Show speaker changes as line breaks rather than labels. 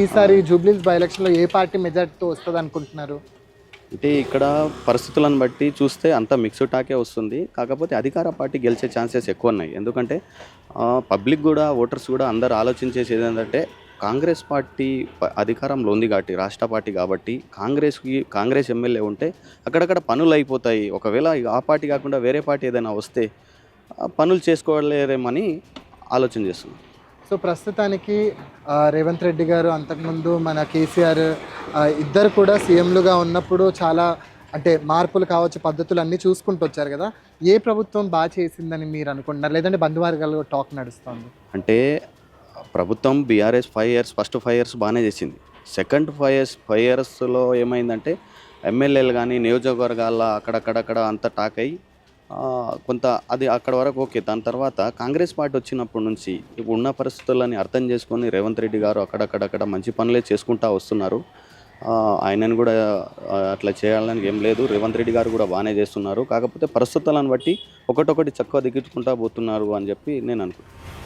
ఈసారి జూబ్లీస్ బై ఎలక్షన్లో ఏ పార్టీ మెజార్టీతో వస్తుంది అనుకుంటున్నారు?
అంటే ఇక్కడ పరిస్థితులను బట్టి చూస్తే అంతా మిక్స్డ్ టాకే వస్తుంది. కాకపోతే అధికార పార్టీ గెలిచే ఛాన్సెస్ ఎక్కువ ఉన్నాయి. ఎందుకంటే పబ్లిక్ కూడా, ఓటర్స్ కూడా అందరూ ఆలోచించేసేది ఏంటంటే కాంగ్రెస్ పార్టీ అధికారంలో ఉంది కాబట్టి, రాష్ట్ర పార్టీ కాబట్టి కాంగ్రెస్ ఎమ్మెల్యే ఉంటే అక్కడక్కడ పనులు అయిపోతాయి. ఒకవేళ ఆ పార్టీ కాకుండా వేరే పార్టీ ఏదైనా వస్తే పనులు చేసుకోలేరేమని ఆలోచన చేస్తున్నాం.
సో ప్రస్తుతానికి రేవంత్ రెడ్డి గారు, అంతకుముందు మన కేసీఆర్ ఇద్దరు కూడా సీఎంలుగా ఉన్నప్పుడు చాలా అంటే మార్పులు కావచ్చు, పద్ధతులు అన్నీ చూసుకుంటూ వచ్చారు కదా. ఏ ప్రభుత్వం బాగా చేసిందని మీరు అనుకుంటున్నారు, లేదంటే బంధువర్గాలు టాక్ నడుస్తుంది?
అంటే ప్రభుత్వం బీఆర్ఎస్ 5 ఇయర్స్, ఫస్ట్ 5 ఇయర్స్ బాగానే చేసింది. సెకండ్ 5 ఇయర్స్లో ఏమైందంటే ఎమ్మెల్యేలు కానీ నియోజకవర్గాల అక్కడక్కడక్కడ అంతా టాక్ అయ్యి కొంత అది అక్కడ వరకు ఓకే. దాని తర్వాత కాంగ్రెస్ పార్టీ వచ్చినప్పటి నుంచి ఇప్పుడు ఉన్న పరిస్థితులని అర్థం చేసుకొని రేవంత్ రెడ్డి గారు అక్కడక్కడక్కడ మంచి పనులే చేసుకుంటూ వస్తున్నారు. ఆయనను కూడా అట్లా చేయాలని ఏం లేదు. రేవంత్ రెడ్డి గారు కూడా బాగానే చేస్తున్నారు. కాకపోతే పరిస్థితులను బట్టి ఒకటొకటి చక్కగా దిగించుకుంటూ పోతున్నారు అని చెప్పి నేను అనుకుంటున్నాను.